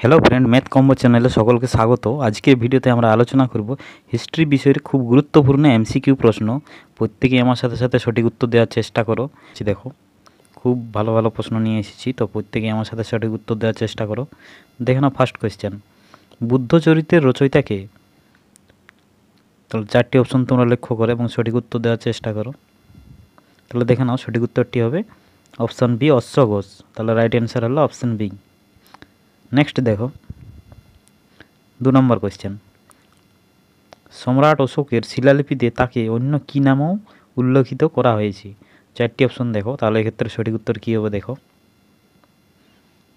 Hello friend, math combo চ্যানেলে সকলকে স্বাগত। আজকের ভিডিওতে আমরা আলোচনা করব হিস্ট্রি বিষয়ের খুব গুরুত্বপূর্ণ এমসিকিউ প্রশ্ন। প্রত্যেকেই আমার সাথে সাথে সঠিক উত্তর দেওয়ার চেষ্টা করো। দেখো, খুব ভালো ভালো প্রশ্ন নিয়ে এসেছি, তো প্রত্যেকেই আমার সাথে সঠিক উত্তর দেওয়ার চেষ্টা করো। দেখে নাও ফার্স্ট কোয়েশ্চেন, বুদ্ধ চরিত্রের রচয়িতা কে? তাহলে চারটি অপশন তোমরা লক্ষ্য করো এবং সঠিক উত্তর দেওয়ার চেষ্টা করো। তাহলে দেখে নাও সঠিক উত্তরটি হবে অপশন বি, অশ্ব ঘোষ। তাহলে রাইট অ্যান্সার হলো অপশন বি। নেক্সট দেখো 2 নম্বর কোয়েশ্চেন, সম্রাট অশোকের শিলালিপিতে তাকে অন্য কী নামেও উল্লেখিত করা হয়েছে? চারটি অপশন দেখো, তাহলে এক্ষেত্রে সঠিক উত্তর কী হবে দেখো।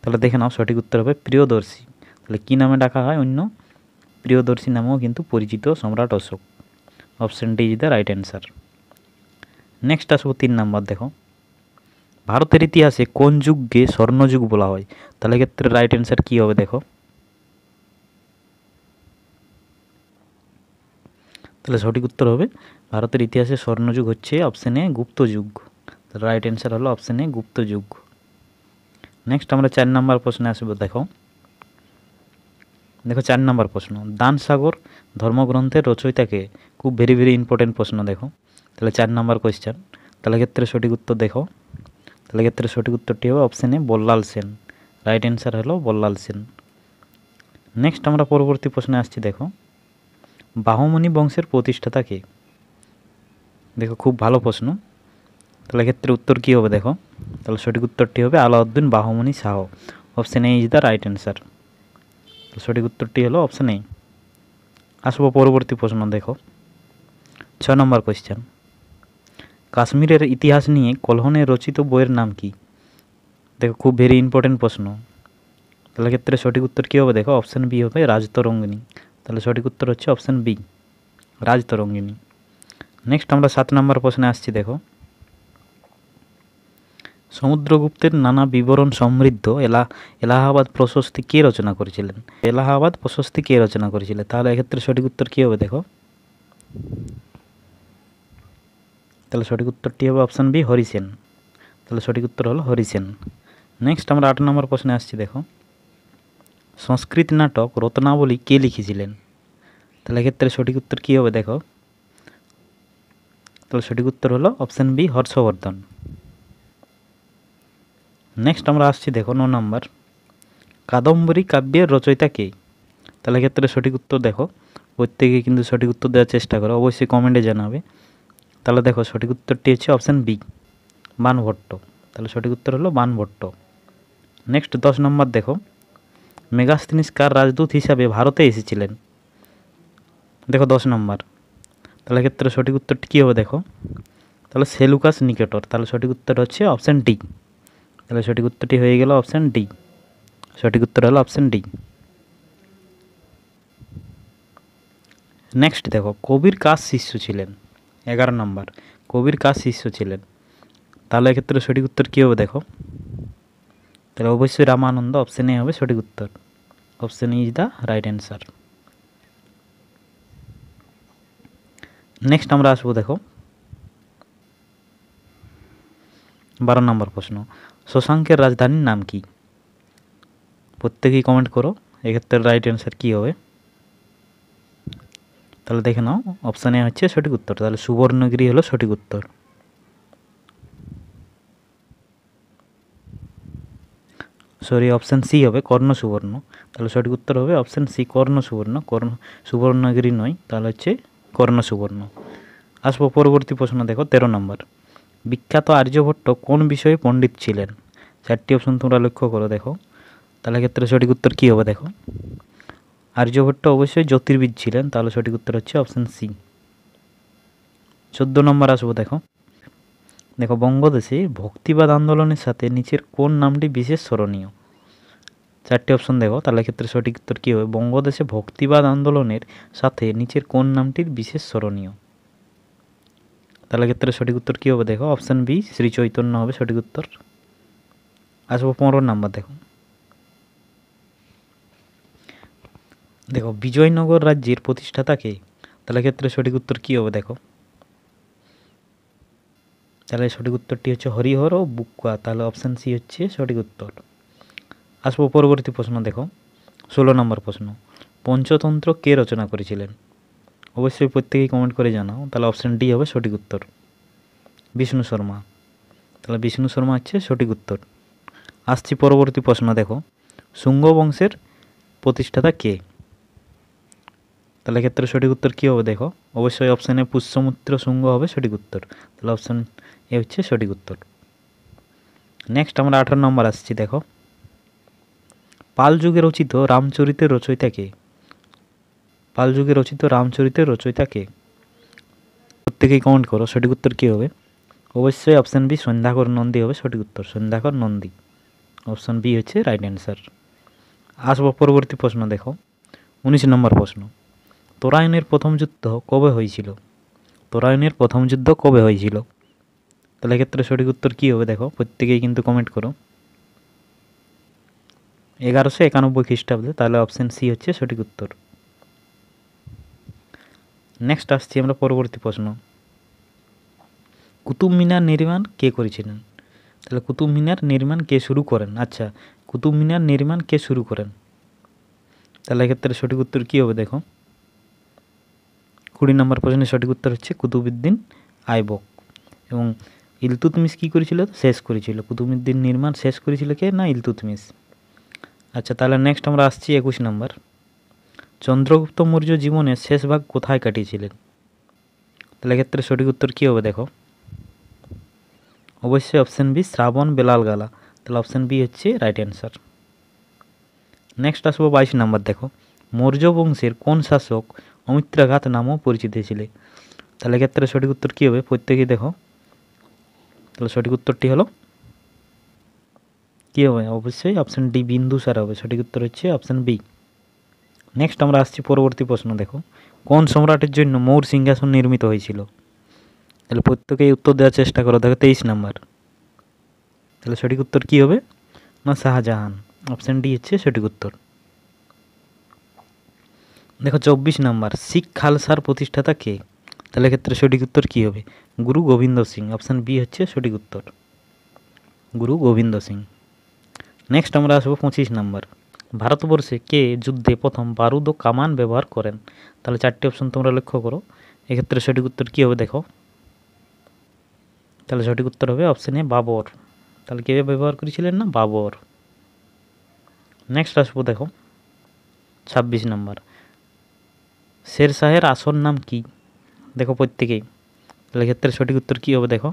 তাহলে দেখে নাও সঠিক উত্তর হবে প্রিয়দর্শী। তাহলে কী নামে ডাকা হয়? অন্য প্রিয়দর্শী নামেও কিন্তু পরিচিত সম্রাট Ashok. Option D is the right answer. Next আসবো 3 নম্বর, দেখো ভারতের ইতিহাসে কোন যুগকে স্বর্ণযুগ বলা হয়? তাহলে এক্ষেত্রে রাইট অ্যান্সার কী হবে দেখো। তাহলে সঠিক উত্তর হবে ভারতের ইতিহাসে স্বর্ণযুগ হচ্ছে অপশন এ গুপ্ত যুগ। তাহলে রাইট অ্যান্সার হলো অপশন এ গুপ্ত যুগ। নেক্সট আমরা 4 নম্বর প্রশ্নে আসবো। দেখো 4 নম্বর প্রশ্ন, দান সাগর ধর্মগ্রন্থের রচয়িতাকে? খুব ভেরি ইম্পর্টেন্ট প্রশ্ন। দেখো তাহলে 4 নম্বর কোয়েশ্চেন, তাহলে ক্ষেত্রে সঠিক উত্তর দেখো। তাহলে ক্ষেত্রে সঠিক উত্তরটি হবে option A Ballal Sen. Right answer হলো বল্লাল সেন। নেক্সট আমরা পরবর্তী প্রশ্নে আসছি। দেখো বাহমনি বংশের প্রতিষ্ঠাতা কে? দেখো খুব ভালো প্রশ্ন। তাহলে ক্ষেত্রে উত্তর কী হবে দেখো। তাহলে সঠিক উত্তরটি হবে Alauddin Bahmani Shah. Option A is the right answer. তো সঠিক উত্তরটি হলো অপশন এ। আসবো পরবর্তী প্রশ্ন। দেখো 6 নম্বর কোয়েশ্চেন, কাশ্মীরের ইতিহাস নিয়ে কলহনে রচিত বইয়ের নাম কি? দেখো খুব ভেরি ইম্পর্টেন্ট প্রশ্ন। তাহলে ক্ষেত্রে সঠিক উত্তর কী হবে দেখো। অপশন বি হবে রাজতরঙ্গিনী। তাহলে সঠিক উত্তর হচ্ছে অপশন বি, রাজতরঙ্গিনী। নেক্সট আমরা 7 নম্বর প্রশ্নে আসছি। দেখো সমুদ্রগুপ্তের নানা বিবরণ সমৃদ্ধ এলাহাবাদ প্রশস্তি কে রচনা করেছিলেন? এলাহাবাদ প্রশস্তি কে রচনা করেছিলেন? তাহলে এক্ষেত্রে সঠিক উত্তর কী হবে দেখো। তাহলে সঠিক উত্তরটি হবে অপশান বি, হরিসেন। তাহলে সঠিক উত্তর হলো হরিসেন। নেক্সট আমরা 8 নম্বর প্রশ্নে আসছি। দেখো সংস্কৃত নাটক রত্নাবলী কে লিখেছিলেন? তাহলে এক্ষেত্রে সঠিক উত্তর কী হবে দেখো। তাহলে সঠিক উত্তর হলো অপশান বি, হর্ষবর্ধন। নেক্সট আমরা আসছি। দেখো 9 নম্বর, কাদম্বরী কাব্যের রচয়িতা কে? তাহলে ক্ষেত্রে সঠিক উত্তর দেখো। প্রত্যেকে কিন্তু সঠিক উত্তর দেওয়ার চেষ্টা করো, অবশ্যই কমেন্টে জানাবে। তাহলে দেখো সঠিক উত্তরটি হচ্ছে অপশান বি, বাণভট্ট। তাহলে সঠিক উত্তর হলো বাণভট্ট। নেক্সট 10 নম্বর, দেখো মেগাস্তিনিস কার রাজদূত হিসাবে ভারতে এসেছিলেন? দেখো 10 নম্বর, তাহলে ক্ষেত্রে সঠিক উত্তরটি কী হবে দেখো। তাহলে সেলুকাস নিকেটর। তাহলে সঠিক উত্তর হচ্ছে অপশান ডি। তাহলে সঠিক উত্তরটি হয়ে গেল অপশান ডি। সঠিক উত্তর হলো অপশান ডি। নেক্সট দেখো কবির কার শিষ্য ছিলেন? 11 নম্বর, কবির কার শিষ্য ছিলেন? তাহলে এক্ষেত্রে সঠিক উত্তর কী হবে দেখো। তাহলে অবশ্যই রামানন্দ। অপশান এ হবে সঠিক উত্তর। Option is the right answer. Next আমরা আসবো। দেখো 12 নম্বর প্রশ্ন, শশাঙ্কের রাজধানীর নাম কি? প্রত্যেকেই কমেন্ট করো এক্ষেত্রে রাইট অ্যান্সার কী হবে। তাহলে দেখে নাও অপশান এ হচ্ছে সঠিক উত্তর। তাহলে সুবর্ণগিরি হলো সঠিক উত্তর। সরি, অপশান সি হবে কর্ণ সুবর্ণ। তাহলে সঠিক উত্তর হবে অপশান সি, কর্ণ সুবর্ণ। সুবর্ণগিরি নয়, তাহলে হচ্ছে কর্ণ সুবর্ণ। আসবো পরবর্তী প্রশ্ন। দেখো 13 নম্বর, বিখ্যাত আর্যভট্ট কোন বিষয়ে পণ্ডিত ছিলেন? 4টি অপশন তোমরা লক্ষ্য করো। দেখো তাহলে ক্ষেত্রে সঠিক উত্তর কী হবে দেখো। আর্যভট্ট অবশ্যই জ্যোতির্বিদ ছিলেন। তাহলে সঠিক উত্তর হচ্ছে অপশান সি। 14 নম্বর আসবো। দেখো বঙ্গদেশে ভক্তিবাদ আন্দোলনের সাথে নিচের কোন নামটি বিশেষ স্মরণীয়? 4টি অপশন দেখো, তাহলে ক্ষেত্রে সঠিক উত্তর কী হবে। বঙ্গদেশে ভক্তিবাদ আন্দোলনের সাথে নিচের কোন নামটির বিশেষ স্মরণীয়? তাহলে ক্ষেত্রে সঠিক উত্তর কী হবে দেখো। অপশান বি, শ্রী চৈতন্য হবে সঠিক উত্তর। আসবো 15 নম্বর। দেখো বিজয়নগর রাজ্যের প্রতিষ্ঠাতা কে? তাহলে ক্ষেত্রে সঠিক উত্তর কী হবে দেখো। তাহলে সঠিক উত্তরটি হচ্ছে হরিহর ও বুক্কা। তাহলে অপশান সি হচ্ছে সঠিক উত্তর। আসবো পরবর্তী প্রশ্ন। দেখো 16 নম্বর প্রশ্ন, পঞ্চতন্ত্র কে রচনা করেছিলেন? অবশ্যই প্রত্যেকেই কমেন্ট করে জানাও। তাহলে অপশান ডি হবে সঠিক উত্তর, বিষ্ণু শর্মা। তাহলে বিষ্ণু শর্মা হচ্ছে সঠিক উত্তর। আসছি পরবর্তী প্রশ্ন, দেখো শুঙ্গ বংশের প্রতিষ্ঠাতা কে? তাহলে ক্ষেত্রে সঠিক উত্তর কী হবে দেখো, অবশ্যই অপশানে পুষ্যমিত্র শুঙ্গ হবে সঠিক উত্তর। তাহলে অপশান এ হচ্ছে সঠিক উত্তর। নেক্সট আমরা 18 নম্বর আসছি, দেখো পাল যুগে রচিত রামচরিতের রচয়িতা কে? পাল যুগে রচিত রামচরিতের রচয়িতা কে? প্রত্যেকেই কমেন্ট করো সঠিক উত্তর কী হবে। অবশ্যই অপশান বি সন্ধ্যাকর নন্দী হবে সঠিক উত্তর, সন্ধ্যাকর নন্দী। অপশান বি হচ্ছে রাইট অ্যান্সার। আসবো পরবর্তী প্রশ্ন, দেখো 19 নম্বর প্রশ্ন, তরাইনের প্রথম যুদ্ধ কবে হয়েছিল? তরাইনের প্রথম যুদ্ধ কবে হয়েছিল? তাহলে ক্ষেত্রে সঠিক উত্তর কী হবে দেখো, প্রত্যেকেই কিন্তু কমেন্ট করো। 1191 খ্রিস্টাব্দে। তাহলে অপশান সি হচ্ছে সঠিক উত্তর। নেক্সট আসছি আমরা পরবর্তী প্রশ্ন, কুতুব মিনার নির্মাণ কে করেছিলেন? তাহলে কুতুব মিনার নির্মাণ কে শুরু করেন? আচ্ছা, কুতুব মিনার নির্মাণ কে শুরু করেন? তাহলে এক্ষেত্রে সঠিক উত্তর কী হবে দেখো, 20 নম্বর প্রশ্নের সঠিক উত্তর হচ্ছে কুতুবউদ্দিন আইবক। এবং ইলতুৎমিশ কী করেছিল? শেষ করেছিল। কুতুবউদ্দিন নির্মাণ শেষ করেছিল কে? না, ইলতুৎমিশ। আচ্ছা, তাহলে নেক্সট আমরা আসছি 21 নম্বর, চন্দ্রগুপ্ত মৌর্য জীবনের শেষ ভাগ কোথায় কাটিয়েছিলেন? তাহলে এক্ষেত্রে সঠিক উত্তর কী হবে দেখো, অবশ্যই অপশান বি শ্রাবণ বেলালগালা। তাহলে অপশান বি হচ্ছে রাইট অ্যান্সার। নেক্সট আসবো 22 নম্বর, দেখো মৌর্য বংশের কোন শাসক অমিত্রাঘাত নামেও পরিচিত ছিলেন? তাহলে এক্ষেত্রে সঠিক উত্তর কী হবে, প্রত্যেকেই দেখো। তাহলে সঠিক উত্তরটি হলো কী হবে, অবশ্যই অপশান ডি বিন্দুসার হবে। সঠিক উত্তর হচ্ছে অপশান বি। নেক্সট আমরা আসছি পরবর্তী প্রশ্ন, দেখো কোন সম্রাটের জন্য মৌর সিংহাসন নির্মিত হয়েছিল? তাহলে প্রত্যেকেই উত্তর দেওয়ার চেষ্টা করো। দেখো 23 নম্বর। তাহলে সঠিক উত্তর কী হবে, না শাহজাহান। অপশান ডি হচ্ছে সঠিক উত্তর। দেখো 24 নম্বর, শিখ খালসার প্রতিষ্ঠাতা কে? তাহলে ক্ষেত্রে সঠিক উত্তর কী হবে, গুরু গোবিন্দ সিং। অপশান বি হচ্ছে সঠিক উত্তর, গুরু গোবিন্দ সিং। নেক্সট আমরা আসবো 25 নম্বর, ভারতবর্ষে কে যুদ্ধে প্রথম বারুদ ও কামান ব্যবহার করেন? তাহলে 4টি অপশন তোমরা লক্ষ্য করো। এক্ষেত্রে সঠিক উত্তর কী হবে দেখো, তাহলে সঠিক উত্তর হবে অপশান এ বাবর। তাহলে কে ব্যবহার করেছিলেন? না, বাবর। নেক্সট আসবো দেখো 26 নম্বর, শের শাহের আসল নাম কি? দেখো প্রত্যেকেই। তাহলে ক্ষেত্রে সঠিক উত্তর কী হবে দেখো,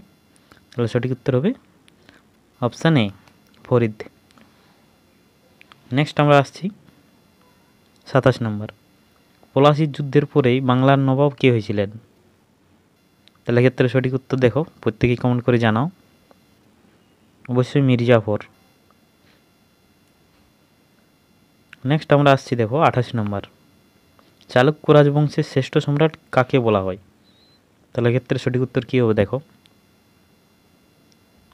তাহলে সঠিক উত্তর হবে অপশান এ ফরিদ। নেক্সট আমরা আসছি 27 নম্বর, পলাশির যুদ্ধের পরেই বাংলার নবাব কে হয়েছিলেন? তাহলে ক্ষেত্রে সঠিক উত্তর দেখো, প্রত্যেকেই কমেন্ট করে জানাও। অবশ্যই মির্জাফর। নেক্সট আমরা আসছি দেখো 28 নম্বর, চালুক্য রাজবংশের শ্রেষ্ঠ সম্রাট কাকে বলা হয়? তাহলে ক্ষেত্রে সঠিক উত্তর কী হবে দেখো,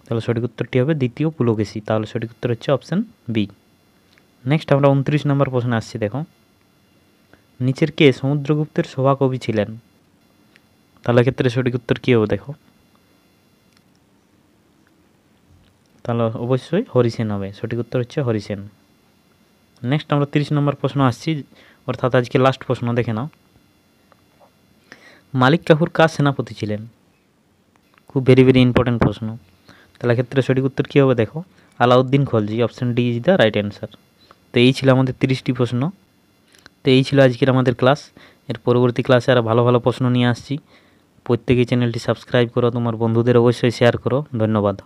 তাহলে সঠিক উত্তরটি হবে দ্বিতীয় পুলকেশী। তাহলে সঠিক উত্তর হচ্ছে অপশান বি। নেক্সট আমরা 29 নম্বর প্রশ্নে আসছি, দেখো নিচের কে সমুদ্রগুপ্তের সভাকবি ছিলেন? তাহলে ক্ষেত্রে সঠিক উত্তর কী হবে দেখো, তাহলে অবশ্যই হরিসেন হবে। সঠিক উত্তর হচ্ছে হরিসেন। নেক্সট আমরা 30 নম্বর প্রশ্ন আসছি, অর্থাৎ আজকে লাস্ট প্রশ্ন, দেখে নাও মালিক কাফুর কার সেনাপতি ছিলেন? খুব ভেরি ইম্পর্টেন্ট প্রশ্ন। তাহলে ক্ষেত্রে সঠিক উত্তর কী হবে দেখো, Alauddin Khalji. Option D is the right answer. তো এই ছিল আমাদের 30টি প্রশ্ন। তো এই ছিল আজকের আমাদের ক্লাস। এর পরবর্তী ক্লাসে আরও ভালো ভালো প্রশ্ন নিয়ে আসছি। প্রত্যেকেই চ্যানেলটি সাবস্ক্রাইব করো, তোমার বন্ধুদের অবশ্যই শেয়ার করো। ধন্যবাদ।